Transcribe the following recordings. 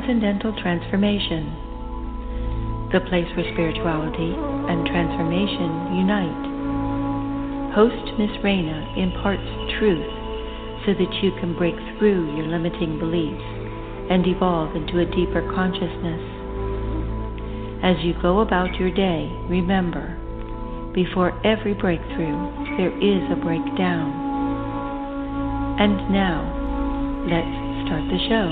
Transcendental Transformation, the place where spirituality and transformation unite. Host Miss Raina imparts truth so that you can break through your limiting beliefs and evolve into a deeper consciousness. As you go about your day, remember, before every breakthrough, there is a breakdown. And now, let's start the show.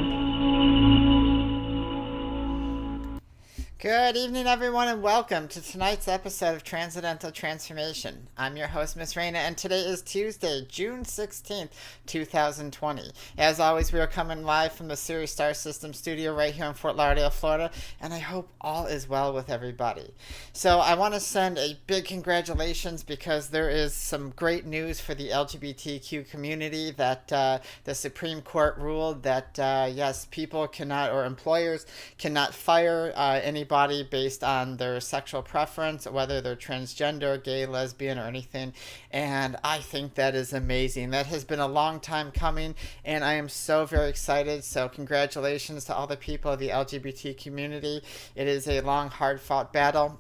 Good evening, everyone, and welcome to tonight's episode of Transcendental Transformation. I'm your host, Miss Raina, and today is Tuesday, June 16th, 2020. As always, we are coming live from the Sirius Star System studio right here in Fort Lauderdale, Florida, and I hope all is well with everybody. So I want to send a big congratulations because there is some great news for the LGBTQ community that the Supreme Court ruled that, yes, people cannot, or employers cannot fire anybody based on their sexual preference, whether they're transgender, gay, lesbian, or anything. And I think that is amazing. That has been a long time coming, and I am so very excited. So congratulations to all the people of the LGBT community. It is a long, hard-fought battle.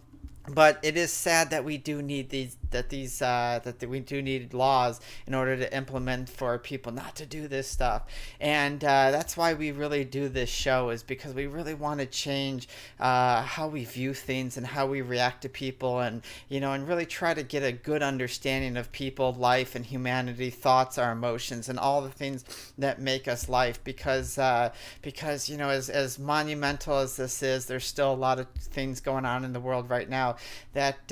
But it is sad that we do need we do need laws in order to implement for people not to do this stuff, and that's why we really do this show, is because we really want to change how we view things and how we react to people, and and really try to get a good understanding of people, life, and humanity, thoughts, our emotions, and all the things that make us life. Because as monumental as this is, there's still a lot of things going on in the world right now that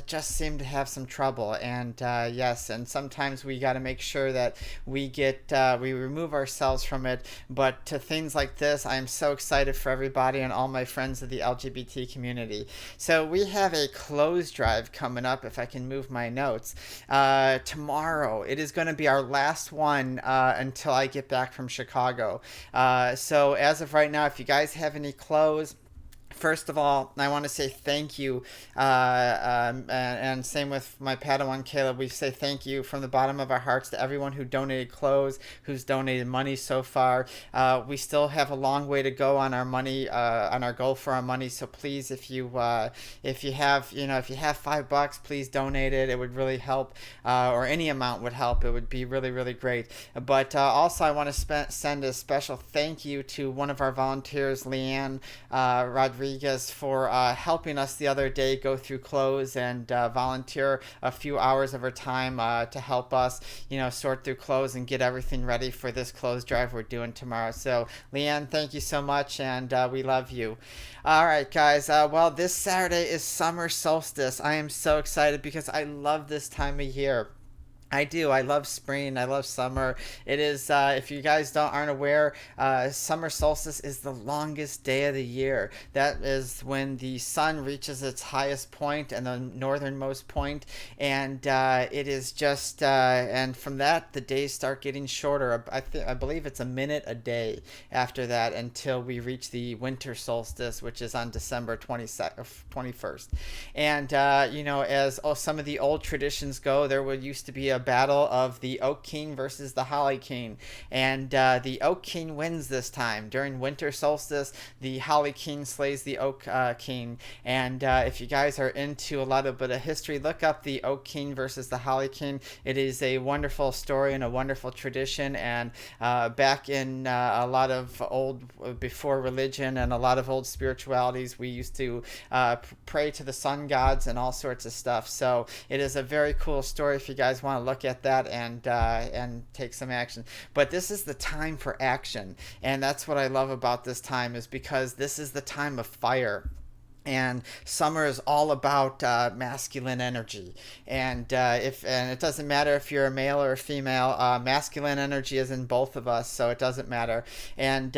just seem to have some trouble, and yes, and sometimes we got to make sure that we remove ourselves from it. But to things like this, I am so excited for everybody and all my friends of the LGBT community. So we have a clothes drive coming up, if I can move my notes, tomorrow. It is going to be our last one until I get back from Chicago. So as of right now, if you guys have any clothes, first of all, I want to say thank you, and same with my Padawan Caleb. We say thank you from the bottom of our hearts to everyone who donated clothes, who's donated money so far. We still have a long way to go on our money, on our goal for our money. So please, if you have $5, please donate it. It would really help, or any amount would help. It would be really, really great. But also, I want to send a special thank you to one of our volunteers, Leanne Rodriguez, for helping us the other day go through clothes and volunteer a few hours of her time to help us, sort through clothes and get everything ready for this clothes drive we're doing tomorrow. So, Leanne, thank you so much, and we love you. All right, guys. Well, this Saturday is summer solstice. I am so excited because I love this time of year. I do. I love spring. I love summer. It is, if you guys aren't aware, summer solstice is the longest day of the year. That is when the sun reaches its highest point and the northernmost point, and it is just, and from that, the days start getting shorter. I believe it's a minute a day after that until we reach the winter solstice, which is on December 21st. And, as some of the old traditions go, there used to be a battle of the Oak King versus the Holly King, and the Oak King wins this time. During winter solstice, the Holly King slays the Oak King, and if you guys are into a little bit of history, look up the Oak King versus the Holly King. It is a wonderful story and a wonderful tradition, and back in a lot of before religion and a lot of old spiritualities, we used to pray to the sun gods and all sorts of stuff. So it is a very cool story if you guys want to look at that and take some action. But this is the time for action, and that's what I love about this time, is because this is the time of fire. And summer is all about masculine energy, and it doesn't matter if you're a male or a female. Masculine energy is in both of us, so it doesn't matter. And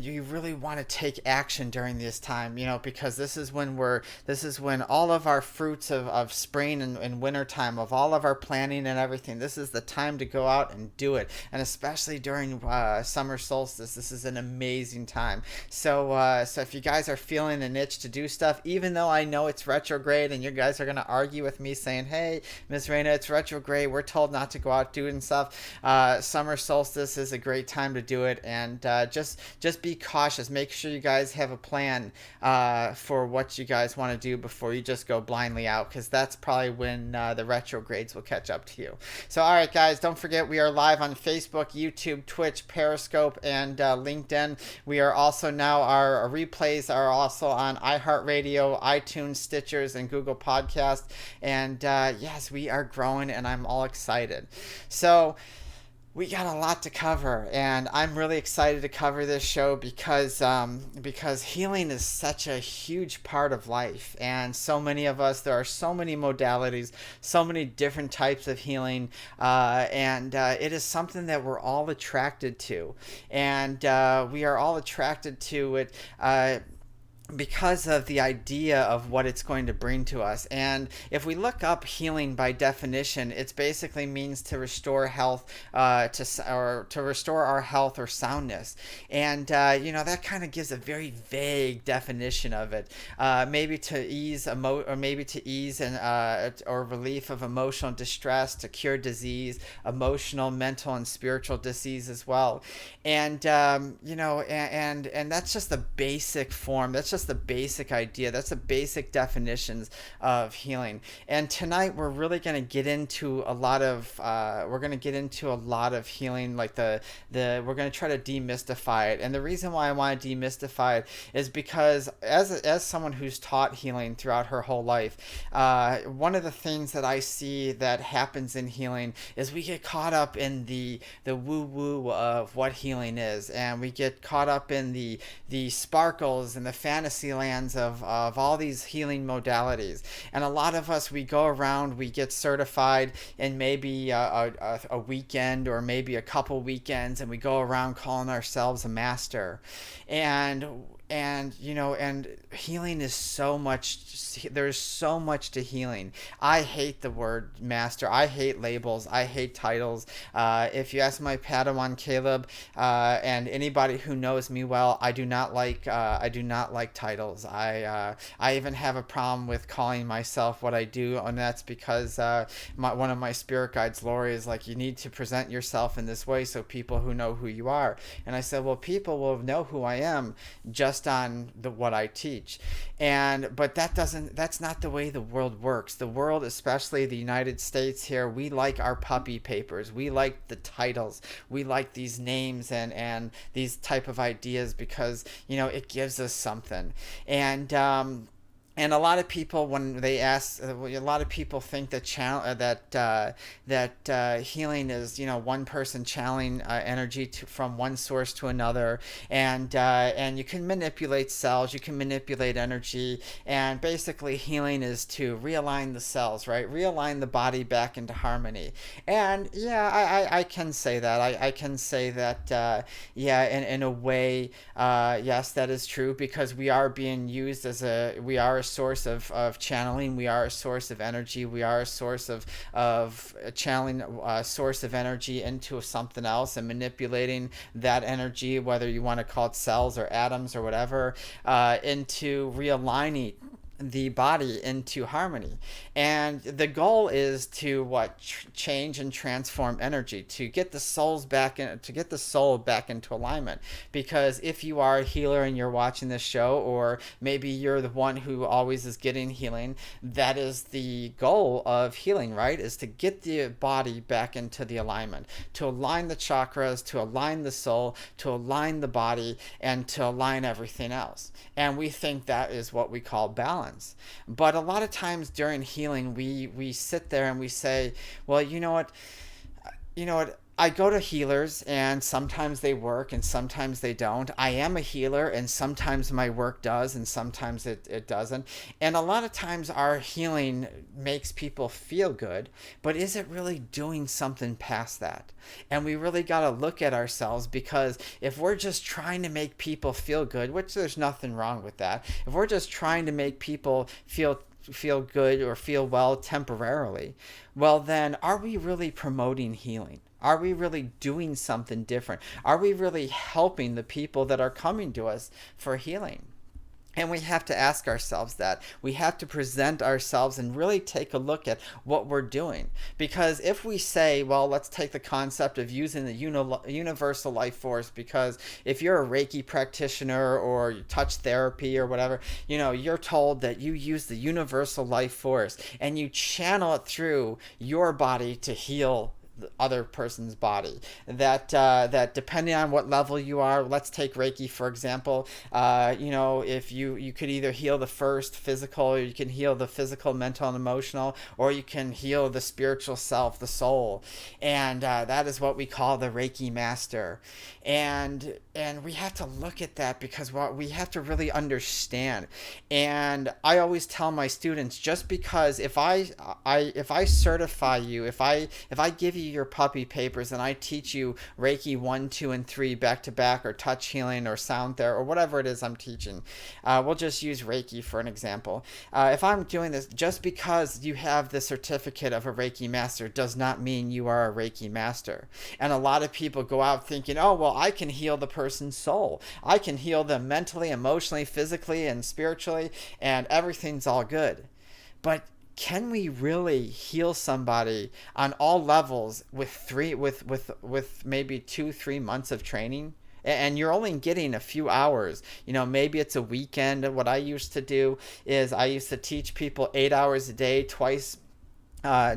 you really want to take action during this time, because this is when all of our fruits of spring and winter time, of all of our planning and everything, this is the time to go out and do it. And especially during summer solstice, this is an amazing time. So if you guys are feeling an itch to do stuff, even though I know it's retrograde, and you guys are going to argue with me saying, hey, Miss Raina, it's retrograde. We're told not to go out doing stuff. Summer solstice is a great time to do it, and just be cautious. Make sure you guys have a plan for what you guys want to do before you just go blindly out, because that's probably when the retrogrades will catch up to you. So, all right, guys, don't forget we are live on Facebook, YouTube, Twitch, Periscope, and LinkedIn. We are also now, our replays are also on iHeartRadio, iTunes, Stitchers, and Google Podcast. And yes, we are growing, and I'm all excited. So we got a lot to cover, and I'm really excited to cover this show because healing is such a huge part of life, and so many of us, there are so many modalities, so many different types of healing, and it is something that we're all attracted to, and we are all attracted to it because of the idea of what it's going to bring to us. And if we look up healing by definition, it basically means to restore health, to restore our health or soundness. And that kind of gives a very vague definition of it. Maybe to ease or relief of emotional distress, to cure disease, emotional, mental, and spiritual disease as well. And and that's just the basic form. That's just the basic idea. That's the basic definitions of healing. And tonight we're really going to get into a lot of healing, like we're going to try to demystify it. And the reason why I want to demystify it is because as someone who's taught healing throughout her whole life, one of the things that I see that happens in healing is we get caught up in the woo-woo of what healing is, and we get caught up in the sparkles and the fantasy lands of all these healing modalities. And a lot of us, we go around, we get certified in maybe a weekend or maybe a couple weekends, and we go around calling ourselves a master. And healing is so much, there's so much to healing. I hate the word master. I hate labels. I hate titles. If you ask my Padawan Caleb, and anybody who knows me well, I do not like titles. I even have a problem with calling myself what I do, and that's because one of my spirit guides, Lori, is like, you need to present yourself in this way so people who know who you are. And I said, well, people will know who I am just on what I teach. But that's not the way the world works. The world, especially the United States here, we like our puppy papers. We like the titles. We like these names and these type of ideas because, it gives us something. And a lot of people, when they ask, a lot of people think that healing is, one person channeling energy from one source to another, and you can manipulate cells, you can manipulate energy, and basically healing is to realign the cells, right? Realign the body back into harmony. And yeah, I can say that. I can say that, in a way, yes, that is true, because we are being used we are a source of channeling. We are a source of energy. We are a source of channeling a source of energy into something else and manipulating that energy, whether you want to call it cells or atoms or whatever, into realigning the body into harmony. And the goal is to change and transform energy, to get the soul back into alignment. Because if you are a healer and you're watching this show, or maybe you're the one who always is getting healing, that is the goal of healing, right? Is to get the body back into the alignment, to align the chakras, to align the soul, to align the body, and to align everything else. And we think that is what we call balance. But a lot of times during healing, we sit there and we say, well, you know what, I go to healers, and sometimes they work and sometimes they don't. I am a healer, and sometimes my work does and sometimes it doesn't. And a lot of times our healing makes people feel good, but is it really doing something past that? And we really got to look at ourselves, because if we're just trying to make people feel good, which there's nothing wrong with that, if we're just trying to make people feel good or feel well temporarily, well, then are we really promoting healing? Are we really doing something different? Are we really helping the people that are coming to us for healing? And we have to ask ourselves that. We have to present ourselves and really take a look at what we're doing. Because if we say, well, let's take the concept of using the universal life force, because if you're a Reiki practitioner or touch therapy or whatever, you're told that you use the universal life force and you channel it through your body to heal the other person's body. That depending on what level you are, let's take Reiki for example. If you could either heal the first physical, or you can heal the physical, mental, and emotional, or you can heal the spiritual self, the soul, and that is what we call the Reiki master. And we have to look at that because we have to really understand. And I always tell my students, just because if I certify you, if I give you your puppy papers and I teach you Reiki 1, 2, and 3 back to back, or touch healing, or sound therapy, or whatever it is I'm teaching, we'll just use Reiki for an example. If I'm doing this, just because you have the certificate of a Reiki master does not mean you are a Reiki master. And a lot of people go out thinking, oh, well, I can heal the person's soul. I can heal them mentally, emotionally, physically, and spiritually, and everything's all good. But can we really heal somebody on all levels with maybe 2-3 months of training? And you're only getting a few hours. Maybe it's a weekend. What I used to do is I used to teach people 8 hours a day, twice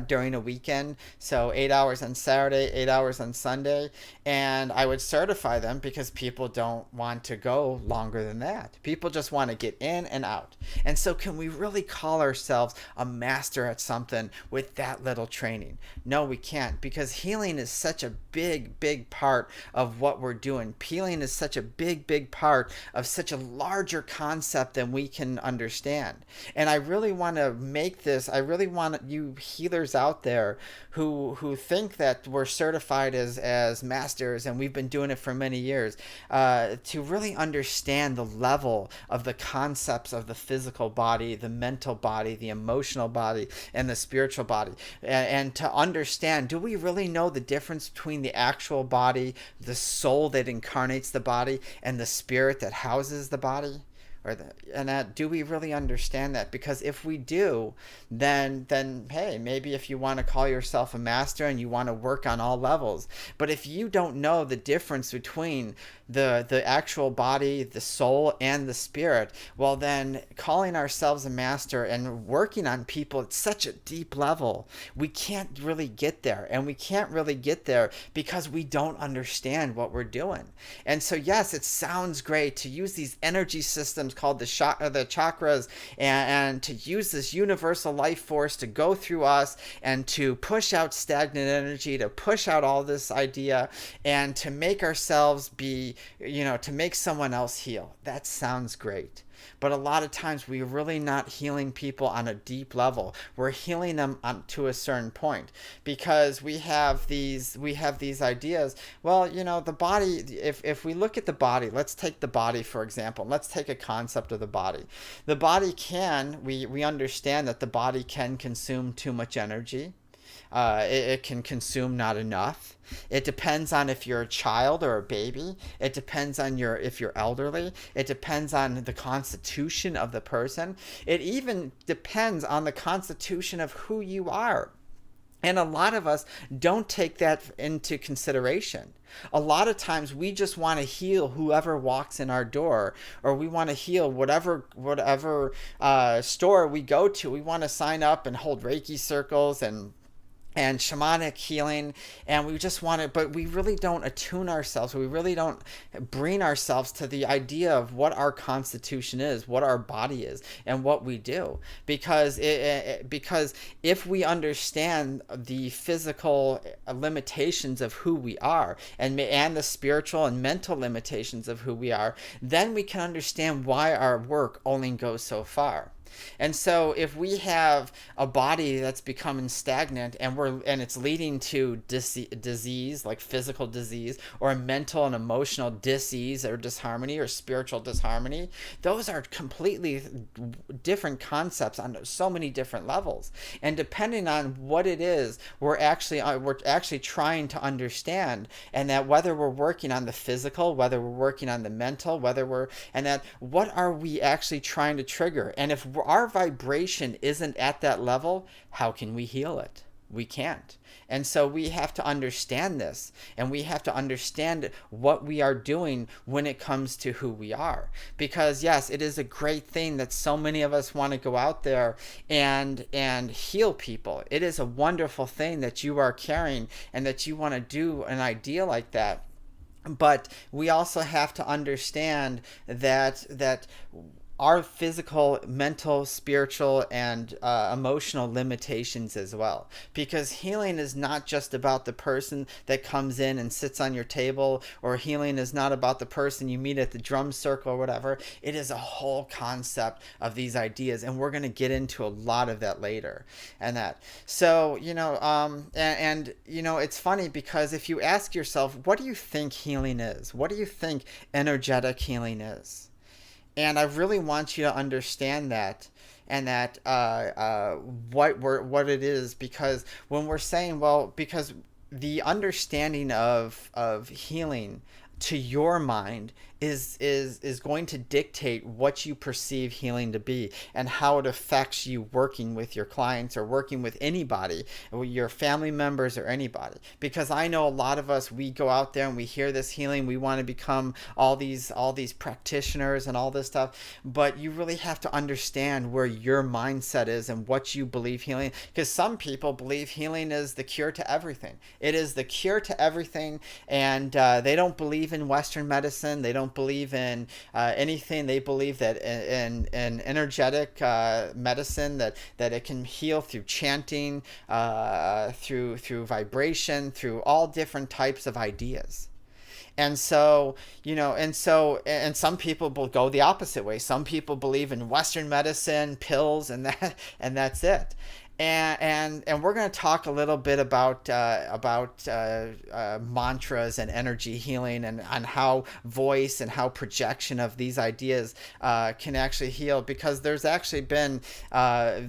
during a weekend. So 8 hours on Saturday, 8 hours on Sunday. And I would certify them because people don't want to go longer than that. People just want to get in and out. And so can we really call ourselves a master at something with that little training? No, we can't, because healing is such a big part of what we're doing. Healing is such a big part of such a larger concept than we can understand. And I really want to make this, I really want you healers out there who think that we're certified as masters and we've been doing it for many years, to really understand the level of the concepts of the physical body, the mental body, the emotional body, and the spiritual body, and to understand, do we really know the difference between the actual body, the soul that incarnates the body, and the spirit that houses the body? Do we really understand that? Because if we do, then hey, maybe if you want to call yourself a master and you want to work on all levels. But if you don't know the difference between the actual body, the soul, and the spirit, well, then calling ourselves a master and working on people at such a deep level, we can't really get there. And we can't really get there because we don't understand what we're doing. And so yes, it sounds great to use these energy systems called the chakras, and to use this universal life force to go through us and to push out stagnant energy, to push out all this idea, and to make ourselves be, to make someone else heal. That sounds great. But a lot of times we're really not healing people on a deep level. We're healing them to a certain point, because we have these ideas. Well, the body, if we look at the body, let's take the body for example. Let's take a concept of the body. The body we understand that the body can consume too much energy. It can consume not enough. It depends on if you're a child or a baby. It depends on if you're elderly. It depends on the constitution of the person. It even depends on the constitution of who you are. And a lot of us don't take that into consideration. A lot of times we just want to heal whoever walks in our door, or we want to heal whatever store we go to. We want to sign up and hold Reiki circles and shamanic healing, and we just want to, but we really don't attune ourselves. We really don't bring ourselves to the idea of what our constitution is, what our body is, and what we do. Because if we understand the physical limitations of who we are, and the spiritual and mental limitations of who we are, then we can understand why our work only goes so far. And so if we have a body that's becoming stagnant and it's leading to disease, like physical disease, or mental and emotional disease or disharmony or spiritual disharmony, those are completely different concepts on so many different levels. And depending on what it is, we're actually trying to understand, and that whether we're working on the physical, whether we're working on the mental, what are we actually trying to trigger? And if our vibration isn't at that level, how can we heal it? We can't. And so we have to understand this, and we have to understand what we are doing when it comes to who we are. Because yes, it is a great thing that so many of us want to go out there and heal people. It is a wonderful thing that you are carrying and that you want to do an idea like that. But we also have to understand that our physical, mental, spiritual, and emotional limitations as well. Because healing is not just about the person that comes in and sits on your table, or healing is not about the person you meet at the drum circle or whatever. It is a whole concept of these ideas, and we're going to get into a lot of that later. So, it's funny because if you ask yourself, what do you think healing is? What do you think energetic healing is? And I really want you to understand that, and that what it is, because when we're saying, because the understanding of healing to your mind is going to dictate what you perceive healing to be, and how it affects you working with your clients or working with anybody, your family members or anybody. Because I know a lot of us, we go out there and we hear this healing, we want to become all these practitioners and all this stuff, but you really have to understand where your mindset is and what you believe healing. Because some people believe healing is the cure to everything. It is the cure to everything, and they don't believe in Western medicine. They don't believe in anything. They believe that in energetic medicine, that it can heal through chanting, through vibration, through all different types of ideas. And so, and some people will go the opposite way. Some people believe in Western medicine, pills, and that's it. And we're going to talk a little bit about mantras and energy healing, and on how voice and how projection of these ideas can actually heal. Because there's actually been a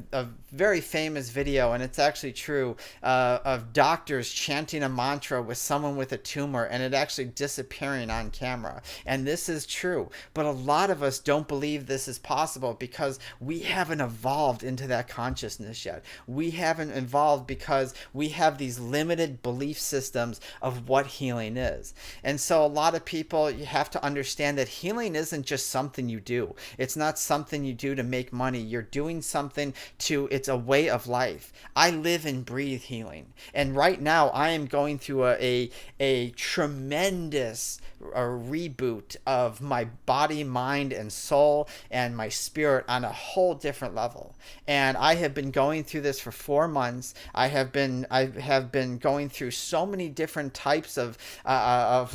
very famous video, and it's actually true, of doctors chanting a mantra with someone with a tumor, and it actually disappearing on camera. And this is true, but a lot of us don't believe this is possible because we haven't evolved into that consciousness yet. We haven't evolved because we have these limited belief systems of what healing is. And so a lot of people, you have to understand that healing isn't just something you do. It's not something you do to make money. You're doing something it's a way of life. I live and breathe healing. And right now I am going through a tremendous reboot of my body, mind, and soul, and my spirit on a whole different level. And I have been going through this for 4 months. I have been going through so many different types of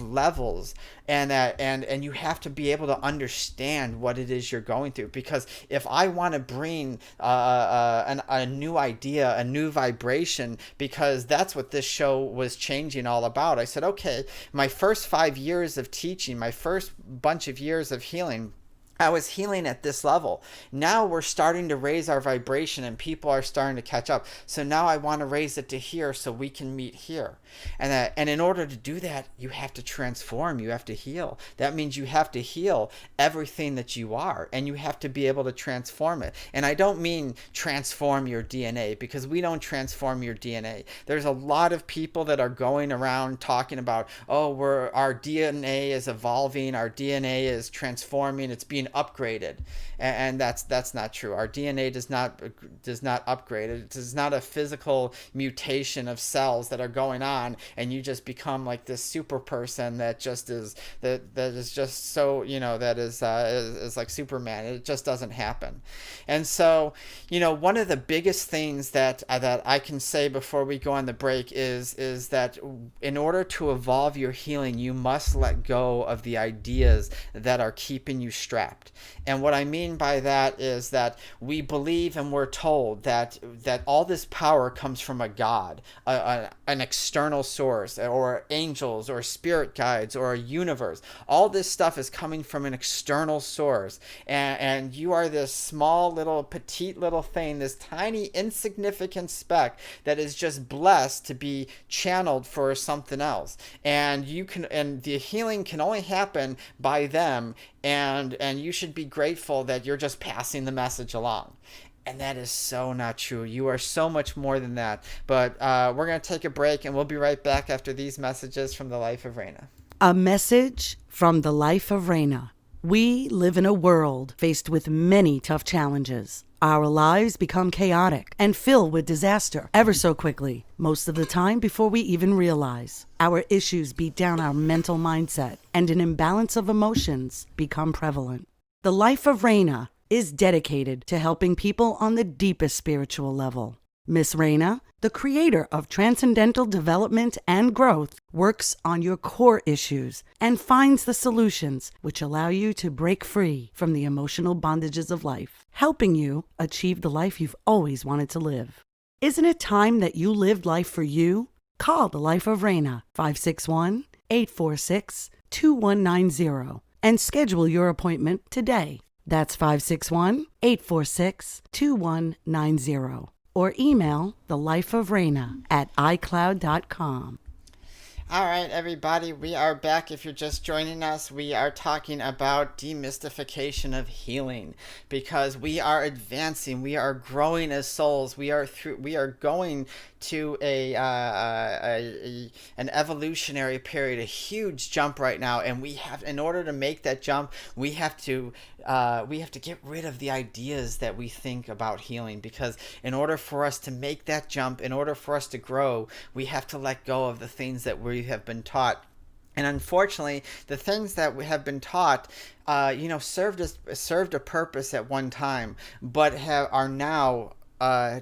levels, and you have to be able to understand what it is you're going through. Because if I want to bring a new idea, a new vibration, because that's what this show was changing all about. I said, okay, my first 5 years of teaching, my first bunch of years of healing, I was healing at this level. Now we're starting to raise our vibration, and people are starting to catch up. So now I want to raise it to here so we can meet here. And in order to do that, you have to transform. You have to heal. That means you have to heal everything that you are, and you have to be able to transform it. And I don't mean transform your DNA, because we don't transform your DNA. There's a lot of people that are going around talking about, our DNA is evolving, our DNA is transforming, it's being upgraded, and that's not true. Our DNA does not upgrade. It is not a physical mutation of cells that are going on, and you just become like this super person that is just so, that is like Superman. It just doesn't happen. And so, one of the biggest things that I can say before we go on the break is that in order to evolve your healing, you must let go of the ideas that are keeping you strapped. kidnapped. And what I mean by that is that we believe and we're told that all this power comes from a God, an external source, or angels, or spirit guides, or a universe. All this stuff is coming from an external source, and you are this small little petite little thing, this tiny insignificant speck that is just blessed to be channeled for something else. And the healing can only happen by them, and you should be grateful that you're just passing the message along. And that is so not true. You are so much more than that. But we're going to take a break, and we'll be right back after these messages from the life of Raina. A message from the life of Raina. We live in a world faced with many tough challenges. Our lives become chaotic and filled with disaster ever so quickly, most of the time before we even realize. Our issues beat down our mental mindset, and an imbalance of emotions become prevalent. The life of Raina is dedicated to helping people on the deepest spiritual level. Miss Raina, the creator of Transcendental Development and Growth, works on your core issues and finds the solutions which allow you to break free from the emotional bondages of life, helping you achieve the life you've always wanted to live. Isn't it time that you lived life for you? Call the Life of Raina, 561-846-2190, and schedule your appointment today. That's 561-846-2190. Or email thelifeofraina@icloud.com. All right, everybody, we are back. If you're just joining us, we are talking about demystification of healing, because we are advancing, we are growing as souls. We are going to an evolutionary period, a huge jump right now, and in order to make that jump, we have to get rid of the ideas that we think about healing, because in order for us to make that jump, in order for us to grow, we have to let go of the things that we have been taught. And unfortunately, the things that we have been taught, served a purpose at one time, but are now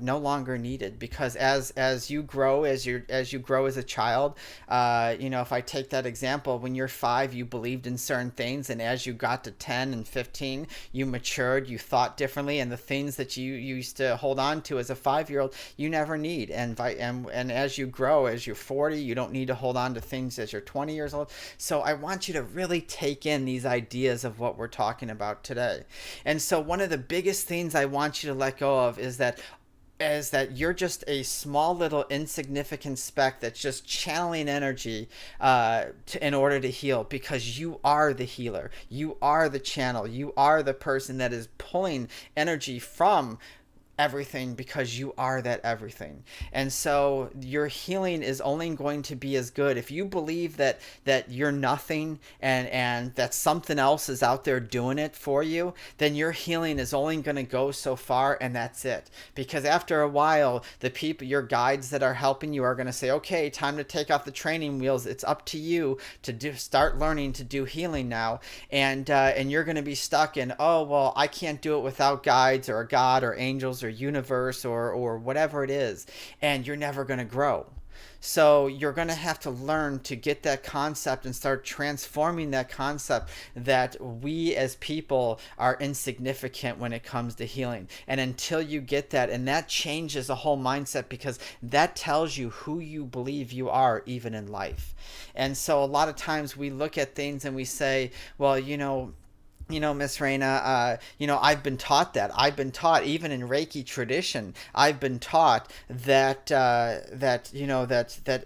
no longer needed, because as you grow, as you grow as a child, if I take that example, when you're 5, you believed in certain things, and as you got to 10 and 15, you matured, you thought differently, and the things that you used to hold on to as a 5-year-old, you never need. And as you grow, as you're 40, you don't need to hold on to things as you're 20 years old. So I want you to really take in these ideas of what we're talking about today. And so one of the biggest things I want you to let go of is that you're just a small little insignificant speck that's just channeling energy in order to heal, because you are the healer. You are the channel. You are the person that is pulling energy from everything, because you are that everything. And so your healing is only going to be as good if you believe that you're nothing, and that something else is out there doing it for you. Then your healing is only going to go so far, and that's it. Because after a while, the people, your guides that are helping you, are going to say, okay, time to take off the training wheels. It's up to you to start learning to do healing now. And you're going to be stuck in, oh, well, I can't do it without guides or a God or angels or universe or whatever it is, and you're never going to grow. So you're going to have to learn to get that concept and start transforming that concept that we as people are insignificant when it comes to healing. And until you get that, and that changes the whole mindset, because that tells you who you believe you are, even in life. And so a lot of times we look at things and we say, well, Miss Raina, I've been taught that. I've been taught, even in Reiki tradition, I've been taught that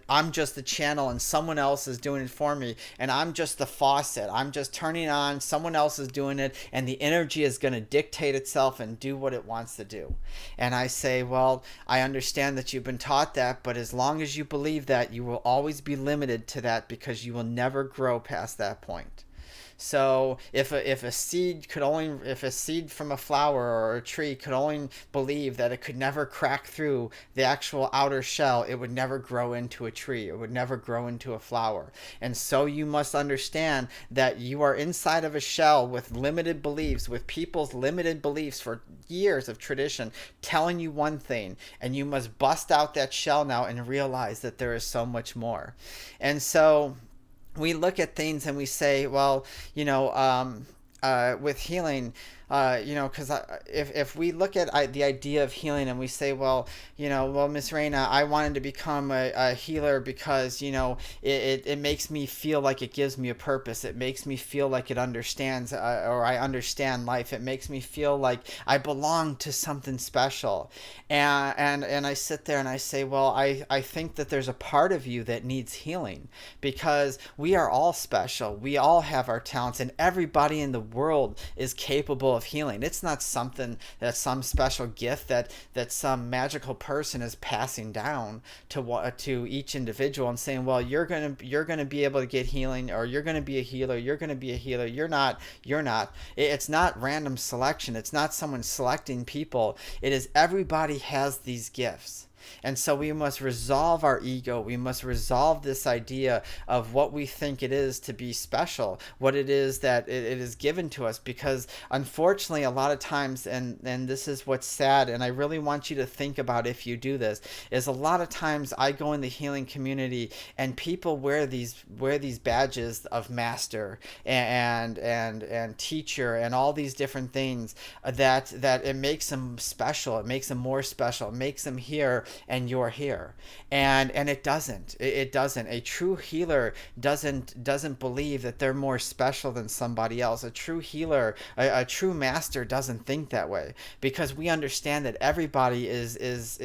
I'm just the channel and someone else is doing it for me, and I'm just the faucet. I'm just turning on, someone else is doing it, and the energy is going to dictate itself and do what it wants to do. And I say, well, I understand that you've been taught that, but as long as you believe that, you will always be limited to that, because you will never grow past that point. So if a seed from a flower or a tree could only believe that it could never crack through the actual outer shell, it would never grow into a tree. It would never grow into a flower. And so you must understand that you are inside of a shell with limited beliefs, with people's limited beliefs for years of tradition telling you one thing, and you must bust out that shell now and realize that there is so much more. And so we look at things and we say, well, with healing, because if we look at the idea of healing and we say, well, Miss Raina, I wanted to become a healer because, it makes me feel like it gives me a purpose. It makes me feel like it understands, or I understand life. It makes me feel like I belong to something special. And I sit there and I say, well, I think that there's a part of you that needs healing, because we are all special. We all have our talents, and everybody in the world is capable of healing. It's not something that's some special gift that some magical person is passing down to each individual and saying, well, you're gonna be able to get healing, or you're gonna be a healer. You're gonna be a healer. You're not. It's not random selection. It's not someone selecting people. It is everybody has these gifts. And so we must resolve our ego. We must resolve this idea of what we think it is to be special, what it is that it is given to us. Because unfortunately, a lot of times, and this is what's sad, and I really want you to think about if you do this, is a lot of times I go in the healing community and people wear these badges of master and teacher and all these different things that it makes them special. It makes them more special. It makes them here and you're here, and it doesn't. It doesn't. A true healer doesn't believe that they're more special than somebody else. A true healer, a true master, doesn't think that way, because we understand that everybody has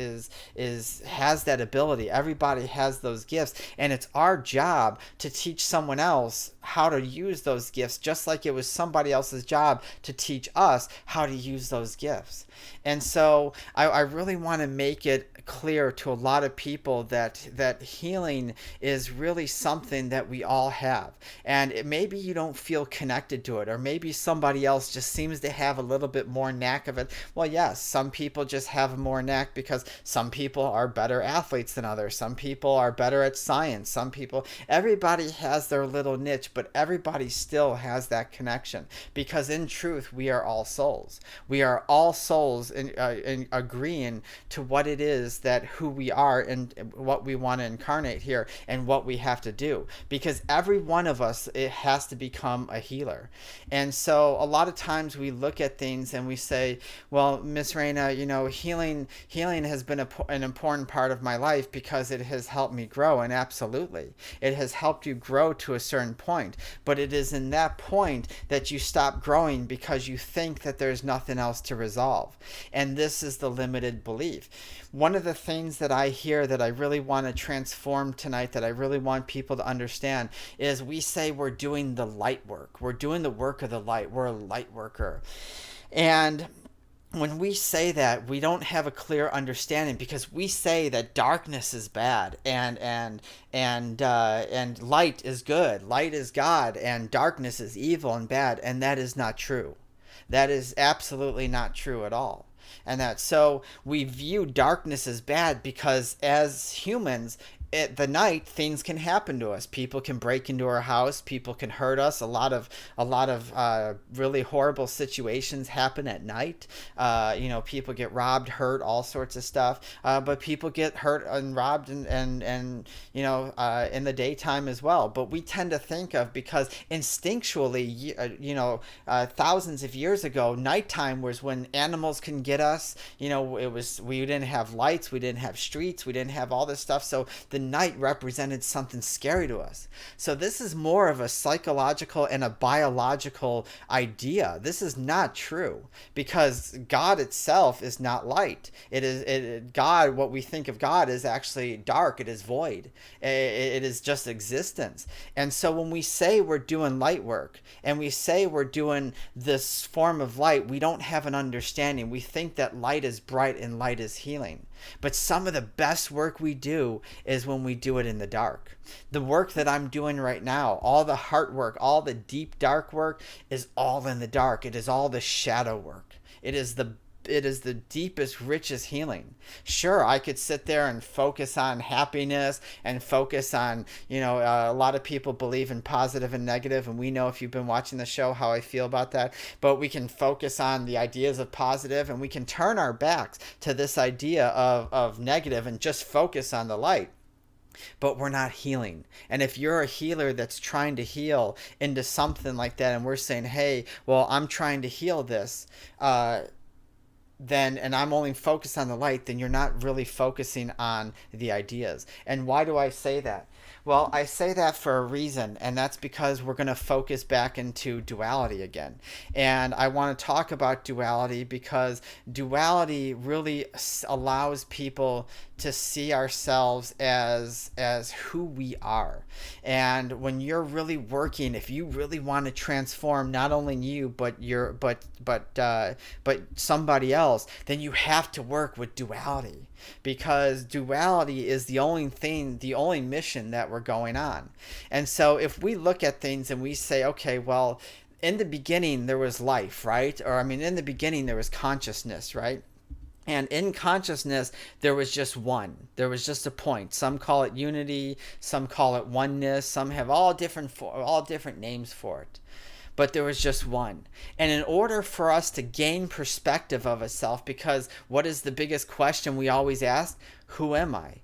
that ability. Everybody has those gifts, and it's our job to teach someone else how to use those gifts, just like it was somebody else's job to teach us how to use those gifts. And so I really want to make it clear to a lot of people that healing is really something that we all have. And maybe you don't feel connected to it, or maybe somebody else just seems to have a little bit more knack of it. Well, yes, some people just have more knack because some people are better athletes than others. Some people are better at science. Everybody has their little niche, but everybody still has that connection, because in truth, we are all souls. We are all souls in agreeing to what it is that who we are and what we want to incarnate here and what we have to do, because every one of us, it has to become a healer. And so a lot of times we look at things and we say, well, Miss Raina, healing has been an important part of my life because it has helped me grow. And absolutely, it has helped you grow to a certain point, but it is in that point that you stop growing because you think that there's nothing else to resolve. And this is the limited belief. One of the things that I hear that I really want to transform tonight, that I really want people to understand, is we say we're doing the light work. We're doing the work of the light. We're a light worker. And when we say that, we don't have a clear understanding, because we say that darkness is bad and light is good, light is God, and darkness is evil and bad, and that is not true. That is absolutely not true at all. And so we view darkness as bad because as humans, at the night, things can happen to us. People can break into our house. People can hurt us. A lot of really horrible situations happen at night. People get robbed, hurt, all sorts of stuff. But people get hurt and robbed and in the daytime as well. But we tend to think of, because instinctually, thousands of years ago, nighttime was when animals can get us. We didn't have lights, we didn't have streets, we didn't have all this stuff. So the night represented something scary to us. So this is more of a psychological and a biological idea. This is not true, because God itself is not light. God, what we think of God, is actually dark. It is void. It is just existence. And so when we say we're doing light work and we say we're doing this form of light, we don't have an understanding. We think that light is bright and light is healing. But some of the best work we do is when we do it in the dark. The work that I'm doing right now, all the heart work, all the deep dark work, is all in the dark. It is all the shadow work. It is the deepest, richest healing. Sure, I could sit there and focus on happiness and focus on, a lot of people believe in positive and negative, and we know, if you've been watching the show, how I feel about that. But we can focus on the ideas of positive, and we can turn our backs to this idea of negative and just focus on the light. but we're not healing. And if you're a healer that's trying to heal into something like that, and we're saying, hey, well, I'm trying to heal this, then, and I'm only focused on the light, then you're not really focusing on the ideas. And why do I say that? Well, I say that for a reason, and that's because we're going to focus back into duality again. And I want to talk about duality because duality really allows people to see ourselves as who we are. And when you're really working, if you really want to transform not only you but somebody else, then you have to work with duality, because duality is the only thing, the only mission that we're going on. And so if we look at things and we say, okay, well, in the beginning there was life, right? Or I mean, in the beginning there was consciousness, right? And in consciousness, there was just one. There was just a point. Some call it unity. Some call it oneness. Some have all different names for it. But there was just one. And in order for us to gain perspective of itself, because what is the biggest question we always ask? Who am I?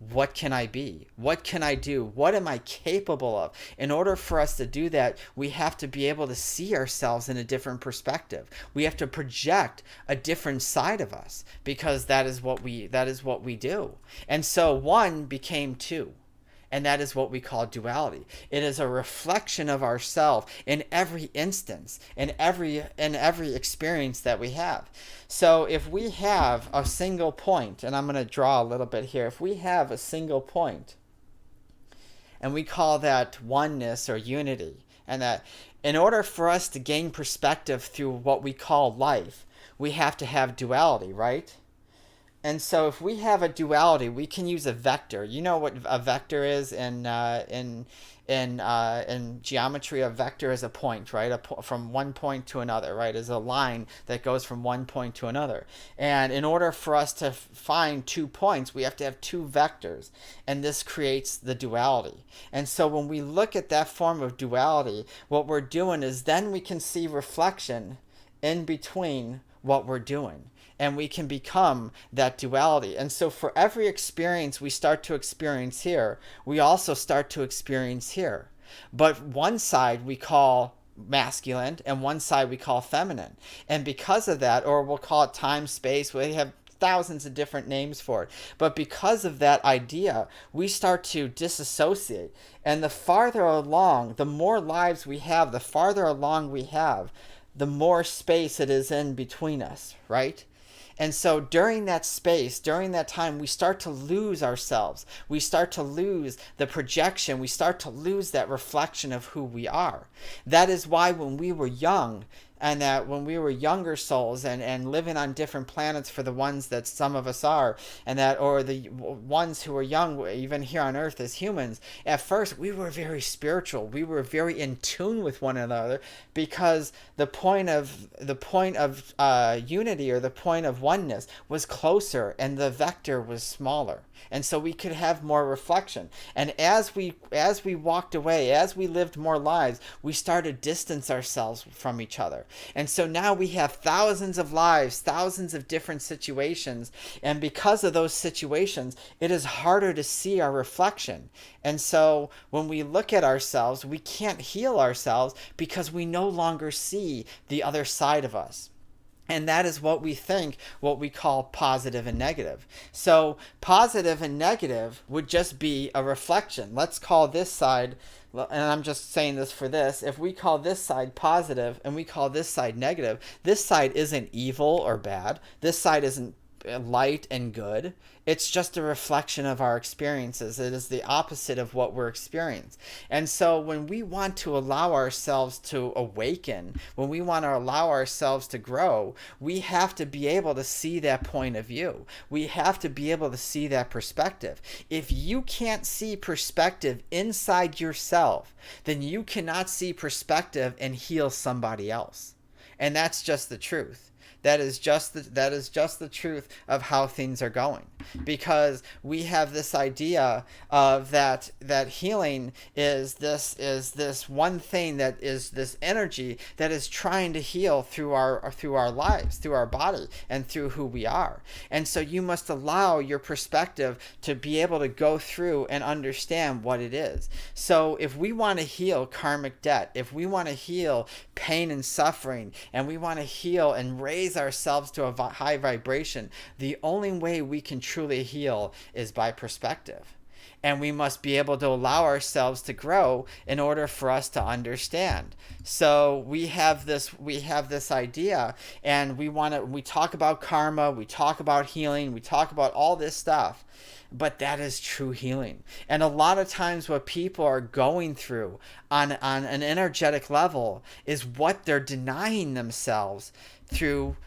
What can I be? What can I do? What am I capable of? In order for us to do that, we have to be able to see ourselves in a different perspective. We have to project a different side of us, because that is what we do. And so one became two. And that is what we call duality. It is a reflection of ourselves in every instance, in every experience that we have. So if we have a single point, and I'm going to draw a little bit here. If we have a single point, and we call that oneness or unity, and that in order for us to gain perspective through what we call life, we have to have duality, right? And so if we have a duality, we can use a vector. You know what a vector is in geometry? A vector is a point, right? From one point to another, right? Is a line that goes from one point to another. And in order for us to find 2 points, we have to have 2 vectors. And this creates the duality. And so when we look at that form of duality, what we're doing is then we can see reflection in between what we're doing. And we can become that duality. And so for every experience we start to experience here, we also start to experience here. But one side we call masculine and one side we call feminine. And because of that, or we'll call it time, space, we have thousands of different names for it. But because of that idea, we start to disassociate. And the farther along, the more lives we have, the farther along we have, the more space it is in between us, right? And so during that space, during that time, we start to lose ourselves. We start to lose the projection. We start to lose that reflection of who we are. That is why when we were young, and that when we were younger souls and living on different planets for the ones that some of us are, and that, or the ones who are young, even here on Earth as humans, at first we were very spiritual. We were very in tune with one another, because the point of unity, or the point of oneness, was closer and the vector was smaller. And so we could have more reflection. And as we walked away, as we lived more lives, we started to distance ourselves from each other. And so now we have thousands of lives, thousands of different situations. And because of those situations, it is harder to see our reflection. And so when we look at ourselves, we can't heal ourselves because we no longer see the other side of us. And that is what we think, what we call positive and negative. So positive and negative would just be a reflection. Let's call this side, and I'm just saying this for this, if we call this side positive and we call this side negative, this side isn't evil or bad. This side isn't light and good. It's just a reflection of our experiences. It is the opposite of what we're experiencing. And so when we want to allow ourselves to awaken, when we want to allow ourselves to grow, we have to be able to see that point of view. We have to be able to see that perspective. If you can't see perspective inside yourself, then you cannot see perspective and heal somebody else. And that's just the truth. That is just the truth of how things are going. because we have this idea of that healing is this one thing, that is this energy that is trying to heal through our lives, through our body, and through who we are. And so you must allow your perspective to be able to go through and understand what it is. So if we want to heal karmic debt, if we want to heal pain and suffering, and we want to heal and raise ourselves to a high vibration, the only way we can truly heal is by perspective. And we must be able to allow ourselves to grow in order for us to understand. So we have this idea, and we talk about karma, we talk about healing, we talk about all this stuff. But that is true healing. And a lot of times what people are going through on an energetic level is what they're denying themselves through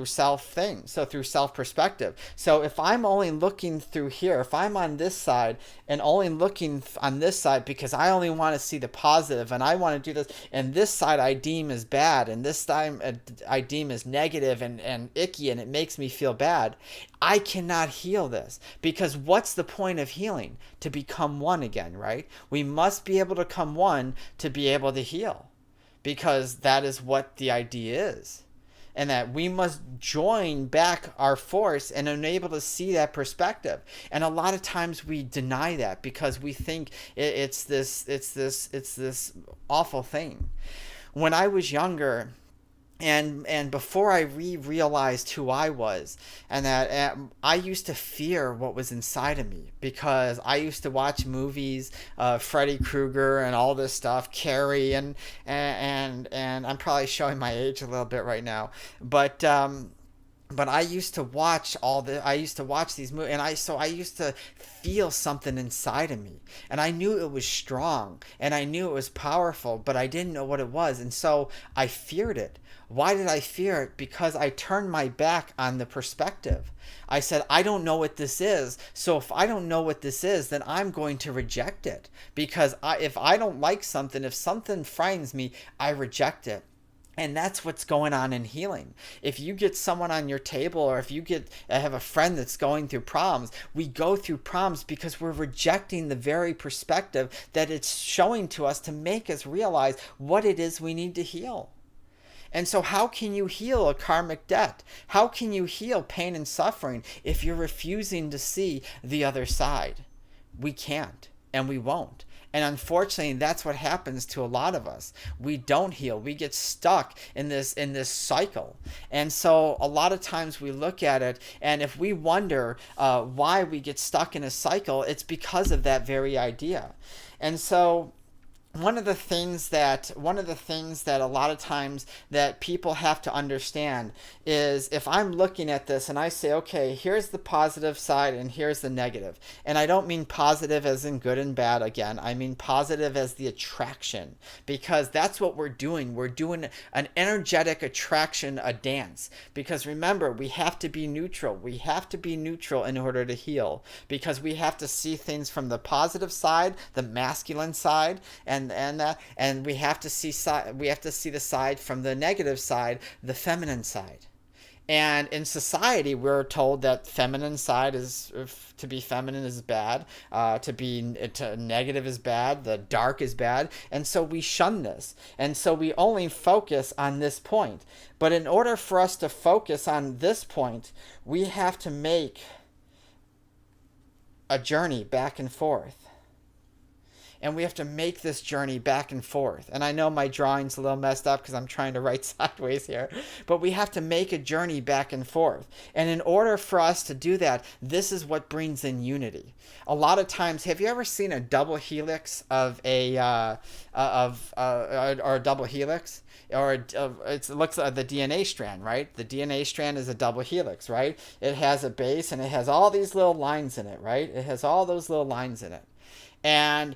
self things, so through self perspective. So if I'm only looking through here, if I'm on this side and only looking on this side because I only want to see the positive and I want to do this, and this side I deem as bad, and this time I deem as negative and icky, and it makes me feel bad, I cannot heal this. Because what's the point of healing? To become one again, right? We must be able to come one to be able to heal, because that is what the idea is. And that we must join back our force and enable to see that perspective. And a lot of times we deny that because we think it's this awful thing. When I was younger, and before I realized who I was, and that I used to fear what was inside of me, because I used to watch movies, Freddy Krueger and all this stuff, Carrie, and I'm probably showing my age a little bit right now, but I used to watch these movies, and I used to feel something inside of me, and I knew it was strong, and I knew it was powerful, but I didn't know what it was, and so I feared it. Why did I fear it? Because I turned my back on the perspective. I said, I don't know what this is, so if I don't know what this is, then I'm going to reject it. Because if I don't like something, if something frightens me, I reject it. And that's what's going on in healing. If you get someone on your table, or if you have a friend that's going through problems, we go through problems because we're rejecting the very perspective that it's showing to us to make us realize what it is we need to heal. And so how can you heal a karmic debt? How can you heal pain and suffering if you're refusing to see the other side? We can't, and we won't. And unfortunately, that's what happens to a lot of us. We don't heal. We get stuck in this cycle. And so a lot of times we look at it, and if we wonder why we get stuck in a cycle, it's because of that very idea. And so one of the things that a lot of times that people have to understand is, if I'm looking at this and I say, okay, here's the positive side and here's the negative. And I don't mean positive as in good and bad again. I mean positive as the attraction, because that's what we're doing. We're doing an energetic attraction, a dance. Because remember, we have to be neutral. We have to be neutral in order to heal, because we have to see things from the positive side, the masculine side, and we have to see the side from the negative side, the feminine side. And in society, we're told that feminine side to be feminine is bad, to negative is bad, the dark is bad, and so we shun this, and so we only focus on this point. But in order for us to focus on this point, we have to make a journey back and forth. And we have to make this journey back and forth. And I know my drawing's a little messed up because I'm trying to write sideways here. But we have to make a journey back and forth. And in order for us to do that, this is what brings in unity. A lot of times, have you ever seen a double helix of a double helix? Or it looks like the DNA strand, right? The DNA strand is a double helix, right? It has a base and it has all these little lines in it, right? It has all those little lines in it. And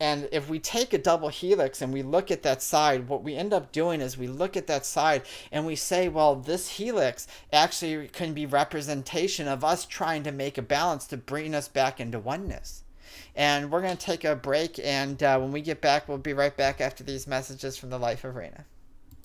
if we take a double helix and we look at that side, what we end up doing is we look at that side and we say, well, this helix actually can be representation of us trying to make a balance to bring us back into oneness. And we're going to take a break, and when we get back, we'll be right back after these messages from the life of Raina.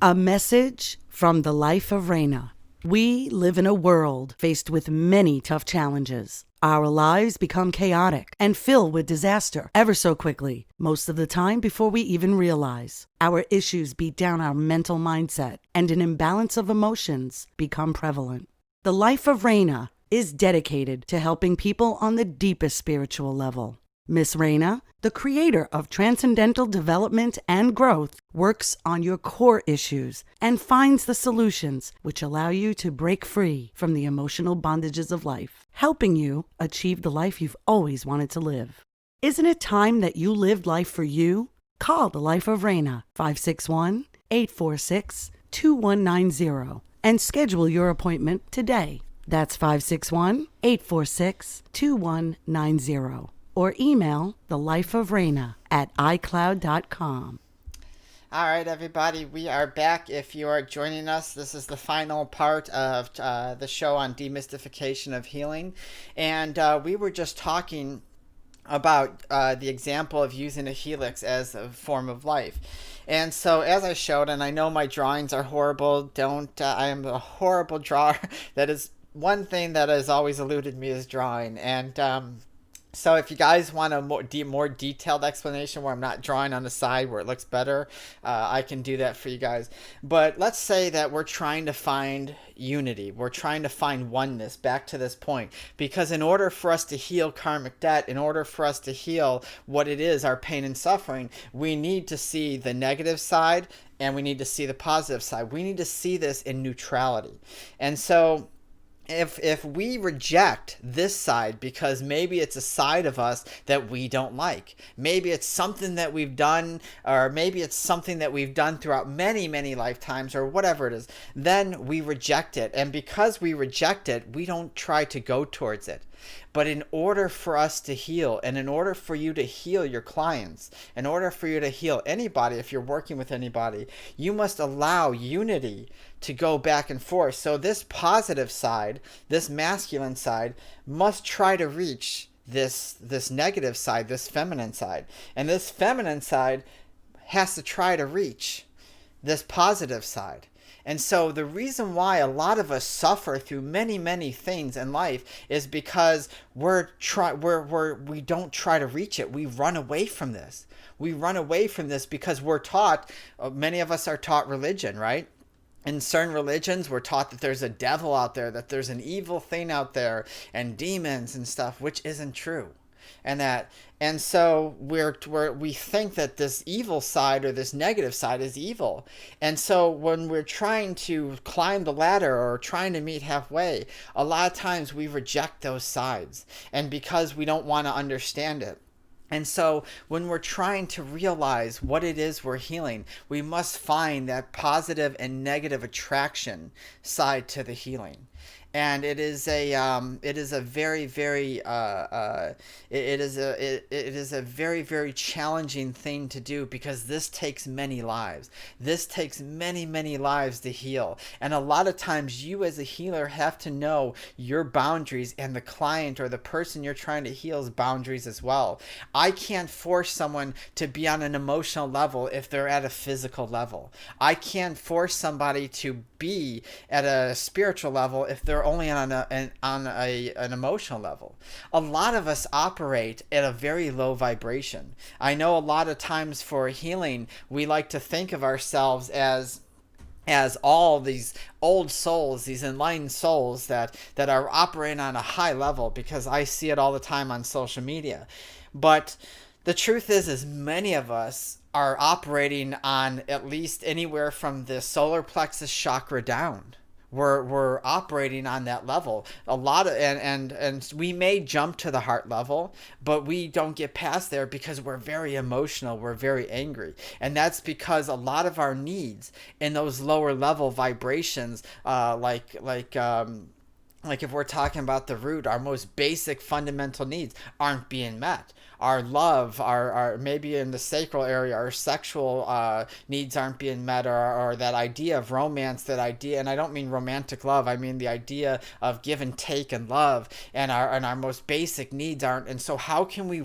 A message from the life of Raina. We live in a world faced with many tough challenges. Our lives become chaotic and fill with disaster ever so quickly, most of the time before we even realize. Our issues beat down our mental mindset, and an imbalance of emotions become prevalent. The Life of Raina is dedicated to helping people on the deepest spiritual level. Miss Raina, the creator of Transcendental Development and Growth, works on your core issues and finds the solutions which allow you to break free from the emotional bondages of life, helping you achieve the life you've always wanted to live. Isn't it time that you lived life for you? Call the Life of Raina, 561-846-2190, and schedule your appointment today. That's 561-846-2190. Or email thelifeofraina@icloud.com. All right, everybody, we are back. If you are joining us, this is the final part of the show on demystification of healing. And we were just talking about the example of using a helix as a form of life. And so as I showed, and I know my drawings are horrible, I am a horrible drawer. That is one thing that has always eluded me, is drawing. And so if you guys want a more detailed explanation where I'm not drawing on the side where it looks better, I can do that for you guys. But let's say that we're trying to find unity. We're trying to find oneness, back to this point. Because in order for us to heal karmic debt, in order for us to heal what it is, our pain and suffering, we need to see the negative side and we need to see the positive side. We need to see this in neutrality. And so if we reject this side because maybe it's a side of us that we don't like, maybe it's something that we've done, or maybe it's something that we've done throughout many, many lifetimes, or whatever it is, then we reject it. And because we reject it, we don't try to go towards it. But in order for us to heal, and in order for you to heal your clients, in order for you to heal anybody, if you're working with anybody, you must allow unity to go back and forth. So this positive side, this masculine side, must try to reach this negative side, this feminine side. And this feminine side has to try to reach this positive side. And so the reason why a lot of us suffer through many, many things in life is because we don't try to reach it. We run away from this. We run away from this because we're taught, many of us are taught religion, right? In certain religions, we're taught that there's a devil out there, that there's an evil thing out there, and demons and stuff, which isn't true. And so we think that this evil side or this negative side is evil. And so when we're trying to climb the ladder or trying to meet halfway, a lot of times we reject those sides, and because we don't want to understand it. And so when we're trying to realize what it is we're healing, we must find that positive and negative attraction side to the healing. And it is a very, very very challenging thing to do, because this takes many lives. This takes many, many lives to heal. And a lot of times you as a healer have to know your boundaries and the client or the person you're trying to heal's boundaries as well. I can't force someone to be on an emotional level if they're at a physical level. I can't force somebody to be at a spiritual level if they're only on an emotional level. A lot of us operate at a very low vibration. I know a lot of times for healing, we like to think of ourselves as all these old souls, these enlightened souls that are operating on a high level, because I see it all the time on social media. But the truth is many of us are operating on at least anywhere from the solar plexus chakra down. We're operating on that level. A lot of and we may jump to the heart level, but we don't get past there because we're very emotional, we're very angry. And that's because a lot of our needs in those lower level vibrations, like if we're talking about the root, our most basic fundamental needs aren't being met. Our love, our maybe in the sacral area, our sexual needs aren't being met, or that idea of romance, that idea, and I don't mean romantic love, I mean the idea of give and take and love, and our most basic needs aren't. And so how can we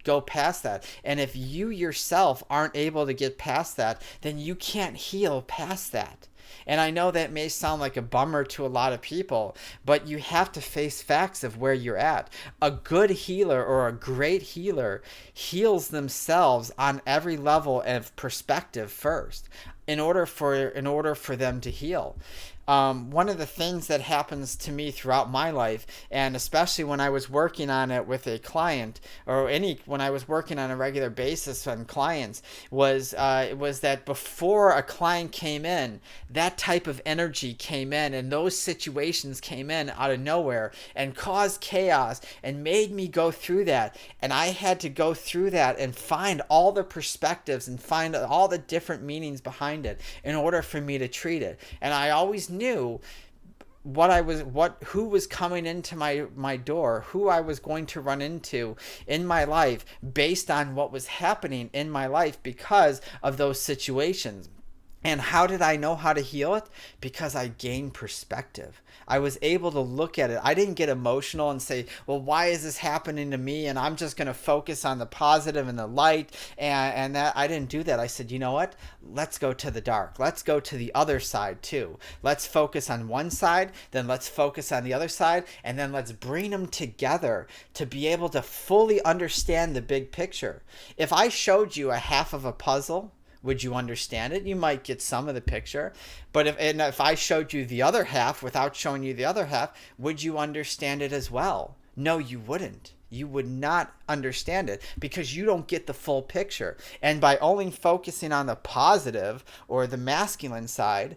go past that? And if you yourself aren't able to get past that, then you can't heal past that. And I know that may sound like a bummer to a lot of people, but you have to face facts of where you're at. A good healer or a great healer heals themselves on every level of perspective first in order for them to heal. One of the things that happens to me throughout my life, and especially when I was working on it with a client, or when I was working on a regular basis on clients, was that before a client came in, that type of energy came in, and those situations came in out of nowhere and caused chaos and made me go through that. And I had to go through that and find all the perspectives and find all the different meanings behind it in order for me to treat it. And I always knew who was coming into my door, who I was going to run into in my life based on what was happening in my life because of those situations. And how did I know how to heal it? Because I gained perspective. I was able to look at it. I didn't get emotional and say, well, why is this happening to me? And I'm just going to focus on the positive and the light. And that I didn't do that. I said, you know what? Let's go to the dark. Let's go to the other side too. Let's focus on one side, then let's focus on the other side, and then let's bring them together to be able to fully understand the big picture. If I showed you a half of a puzzle, would you understand it? You might get some of the picture, but if I showed you the other half without showing you the other half, would you understand it as well? No, you wouldn't. You would not understand it because you don't get the full picture. And by only focusing on the positive or the masculine side,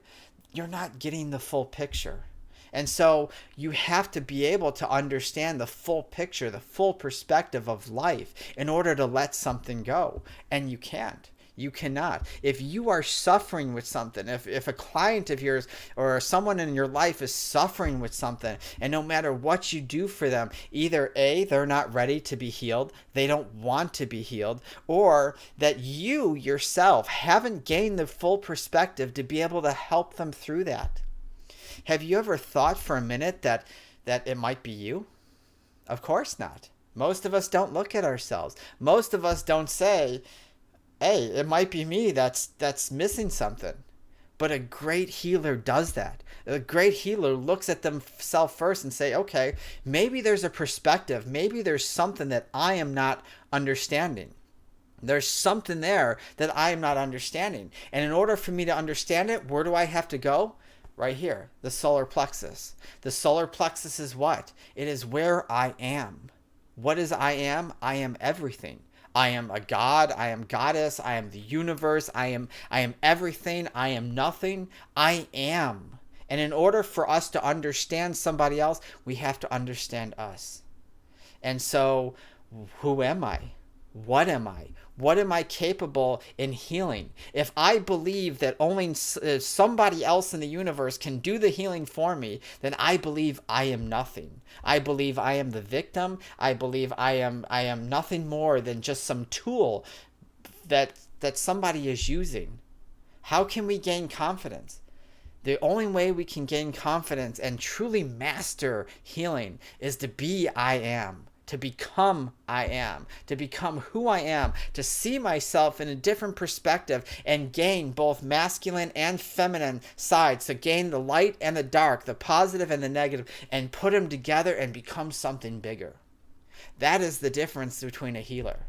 you're not getting the full picture. And so you have to be able to understand the full picture, the full perspective of life in order to let something go. And you can't. You cannot. If you are suffering with something, if a client of yours or someone in your life is suffering with something, and no matter what you do for them, either A, they're not ready to be healed, they don't want to be healed, or that you yourself haven't gained the full perspective to be able to help them through that. Have you ever thought for a minute that it might be you? Of course not. Most of us don't look at ourselves. Most of us don't say, hey, it might be me that's missing something. But a great healer does that. A great healer looks at themselves first and say, okay, maybe there's a perspective. Maybe there's something that I am not understanding. There's something there that I am not understanding. And in order for me to understand it, where do I have to go? Right here, the solar plexus. The solar plexus is what? It is where I am. What is I am? I am everything. I am a god, I am goddess, I am the universe, I am everything, I am nothing, I am. And in order for us to understand somebody else, we have to understand us. And so, who am I? What am I? What am I capable in healing? If I believe that only somebody else in the universe can do the healing for me, then I believe I am nothing. I believe I am the victim. I believe I am nothing more than just some tool that somebody is using. How can we gain confidence? The only way we can gain confidence and truly master healing is to be I am. To become I am, to become who I am, to see myself in a different perspective and gain both masculine and feminine sides, to gain the light and the dark, the positive and the negative, and put them together and become something bigger. That is the difference between a healer.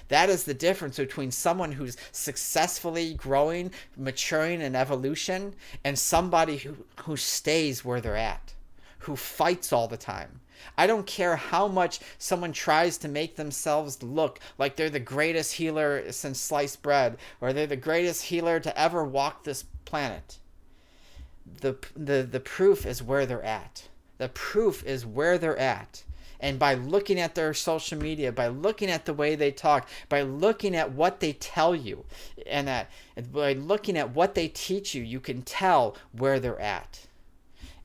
That is the difference between someone who's successfully growing, maturing in evolution, and somebody who stays where they're at, who fights all the time. I don't care how much someone tries to make themselves look like they're the greatest healer since sliced bread, or they're the greatest healer to ever walk this planet. The proof is where they're at. The proof is where they're at. And by looking at their social media, by looking at the way they talk, by looking at what they tell you, and by looking at what they teach you, you can tell where they're at.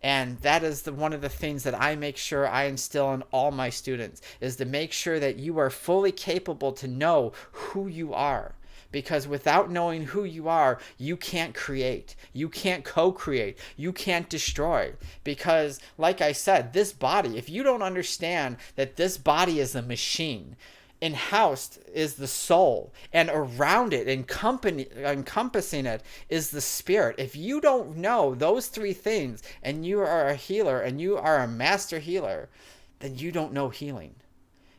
And that is one of the things that I make sure I instill in all my students, is to make sure that you are fully capable to know who you are. Because without knowing who you are, you can't create. You can't co-create. You can't destroy. Because, like I said, this body, if you don't understand that this body is a machine, Enhoused is the soul, and around it, encompassing it, is the spirit. If you don't know those three things, and you are a healer, and you are a master healer, then you don't know healing.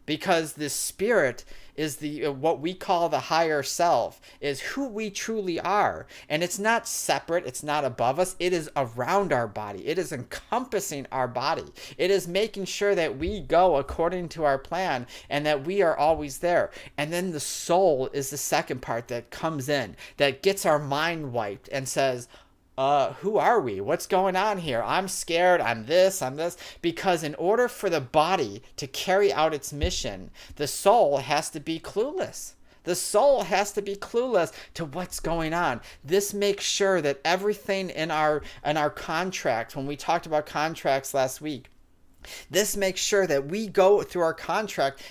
Because the spirit is the what we call the higher self, is who we truly are. And it's not separate, it's not above us, it is around our body. It is encompassing our body. It is making sure that we go according to our plan and that we are always there. And then the soul is the second part that comes in, that gets our mind wiped and says, who are we? What's going on here? I'm scared. I'm this. Because in order for the body to carry out its mission, the soul has to be clueless. The soul has to be clueless to what's going on. This makes sure that everything in our contract, when we talked about contracts last week, this makes sure that we go through our contract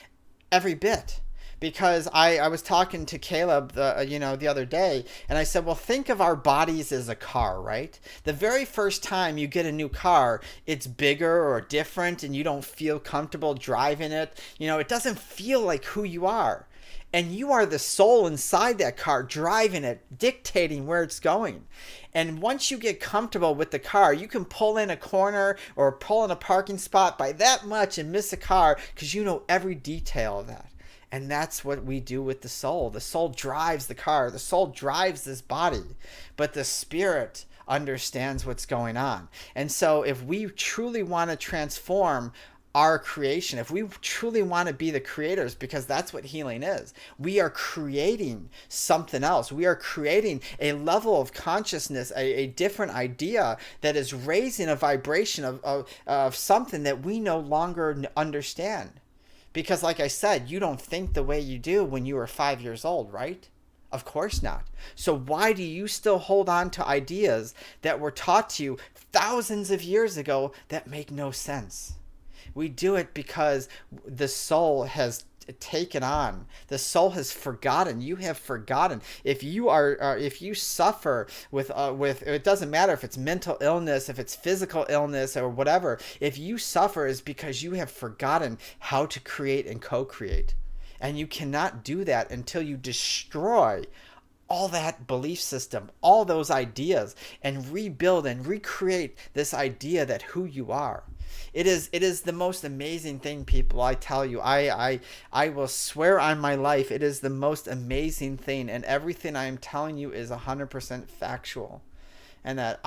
every bit. Because I was talking to Caleb the other day, and I said, well, think of our bodies as a car, right? The very first time you get a new car, it's bigger or different and you don't feel comfortable driving it. It doesn't feel like who you are. And you are the soul inside that car, driving it, dictating where it's going. And once you get comfortable with the car, you can pull in a corner or pull in a parking spot by that much and miss a car because you know every detail of that. And that's what we do with the soul. The soul drives the car. The soul drives this body. But the spirit understands what's going on. And so if we truly want to transform our creation, if we truly want to be the creators, because that's what healing is, we are creating something else. We are creating a level of consciousness, a different idea that is raising a vibration of something that we no longer understand. Because like I said, you don't think the way you do when you were 5 years old, right? Of course not. So why do you still hold on to ideas that were taught to you thousands of years ago that make no sense? We do it because the soul has taken on. The soul has forgotten. You have forgotten. If you suffer with it doesn't matter if it's mental illness, if it's physical illness or whatever. If you suffer, is because you have forgotten how to create and co-create, and you cannot do that until you destroy all that belief system, all those ideas, and rebuild and recreate this idea that who you are. It is the most amazing thing, people. I tell you, I will swear on my life, it is the most amazing thing, and everything I am telling you is 100% factual. And that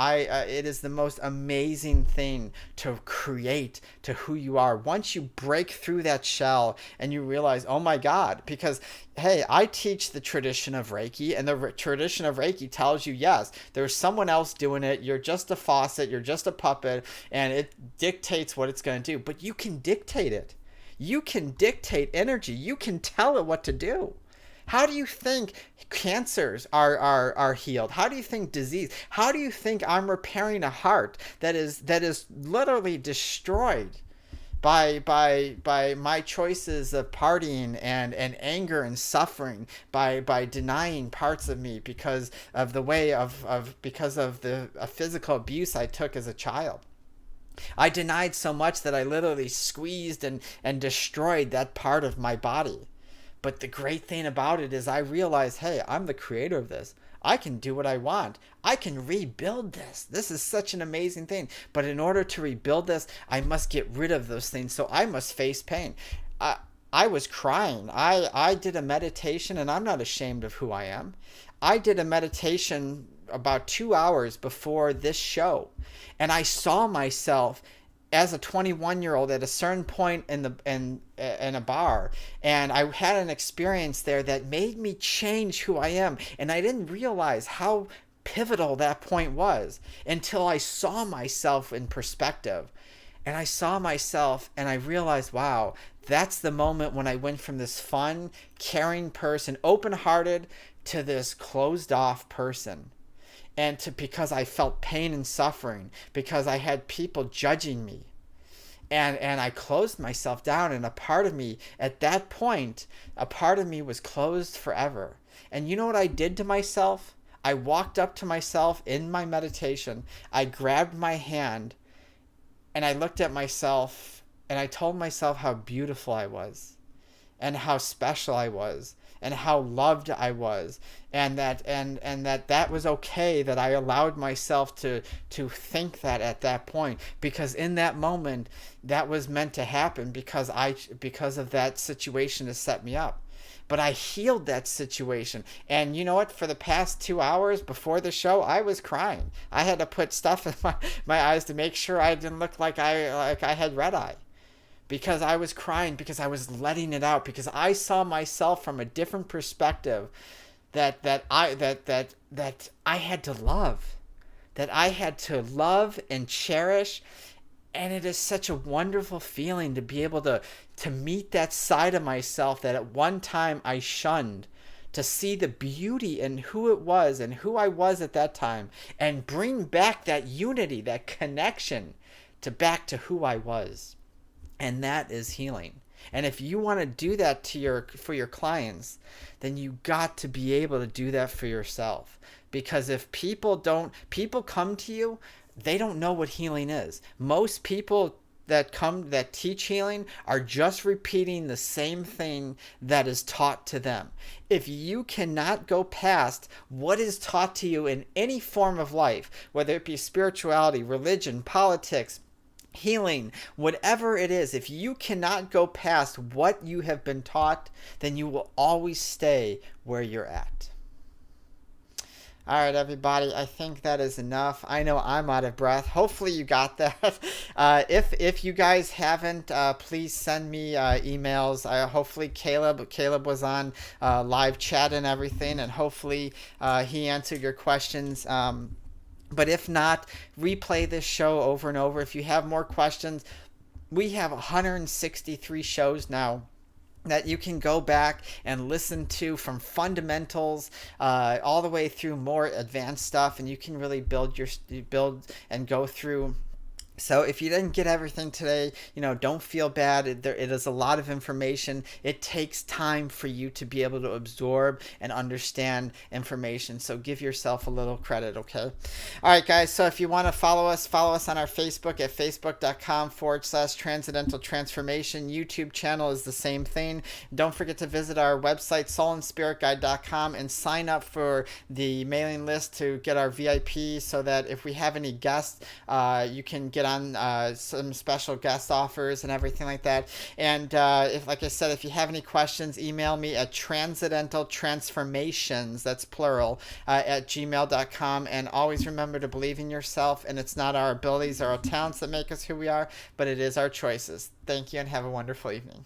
it is the most amazing thing to create to who you are. Once you break through that shell and you realize, oh my God, because hey, I teach the tradition of Reiki, and the tradition of Reiki tells you, yes, there's someone else doing it. You're just a faucet. You're just a puppet, and it dictates what it's going to do. But you can dictate it. You can dictate energy. You can tell it what to do. How do you think cancers are healed? How do you think disease? How do you think I'm repairing a heart that is literally destroyed by my choices of partying and anger and suffering, by denying parts of me because of the way because of the physical abuse I took as a child? I denied so much that I literally squeezed and destroyed that part of my body. But the great thing about it is I realized, hey, I'm the creator of this. I can do what I want. I can rebuild this. This is such an amazing thing. But in order to rebuild this, I must get rid of those things. So I must face pain. I was crying. I did a meditation, and I'm not ashamed of who I am. I did a meditation about 2 hours before this show, and I saw myself as a 21-year-old at a certain point in a bar, and I had an experience there that made me change who I am, and I didn't realize how pivotal that point was until I saw myself in perspective. And I saw myself and I realized, wow, that's the moment when I went from this fun, caring person, open-hearted, to this closed-off person. And because I felt pain and suffering, because I had people judging me. And I closed myself down, and a part of me, at that point, a part of me was closed forever. And you know what I did to myself? I walked up to myself in my meditation, I grabbed my hand, and I looked at myself, and I told myself how beautiful I was. and how special I was and how loved I was, and that was okay, that I allowed myself to think that at that point, because in that moment that was meant to happen, because of that situation to set me up. But I healed that situation. And you know what? For the past 2 hours before the show, I was crying. I had to put stuff in my eyes to make sure I didn't look like I had red eye. Because I was crying, because I was letting it out, because I saw myself from a different perspective, that I had to love. That I had to love and cherish. And it is such a wonderful feeling to be able to meet that side of myself that at one time I shunned, to see the beauty in who it was and who I was at that time, and bring back that unity, that connection back to who I was. And that is healing. And if you want to do that for your clients, then you got to be able to do that for yourself. Because if people come to you, they don't know what healing is. Most people that teach healing are just repeating the same thing that is taught to them. If you cannot go past what is taught to you in any form of life, whether it be spirituality, religion, politics, healing, whatever it is, if you cannot go past what you have been taught, then you will always stay where you're at. All right, everybody, I think that is enough. I know I'm out of breath. Hopefully you got that. If you guys haven't, please send me emails. Hopefully Caleb was on live chat and everything, and hopefully he answered your questions. But if not, replay this show over and over. If you have more questions, we have 163 shows now that you can go back and listen to, from fundamentals all the way through more advanced stuff, and you can really build and go through. So if you didn't get everything today, don't feel bad. It is a lot of information. It takes time for you to be able to absorb and understand information. So give yourself a little credit, okay? All right, guys. So if you want to follow us on our Facebook at facebook.com/Transcendental Transformation. YouTube channel is the same thing. Don't forget to visit our website, soulandspiritguide.com, and sign up for the mailing list to get our VIP, so that if we have any guests, you can get on some special guest offers and everything like that. And like I said, if you have any questions, email me at transcendentaltransformations, that's plural, at gmail.com. And always remember to believe in yourself, and it's not our abilities or our talents that make us who we are, but it is our choices. Thank you, and have a wonderful evening.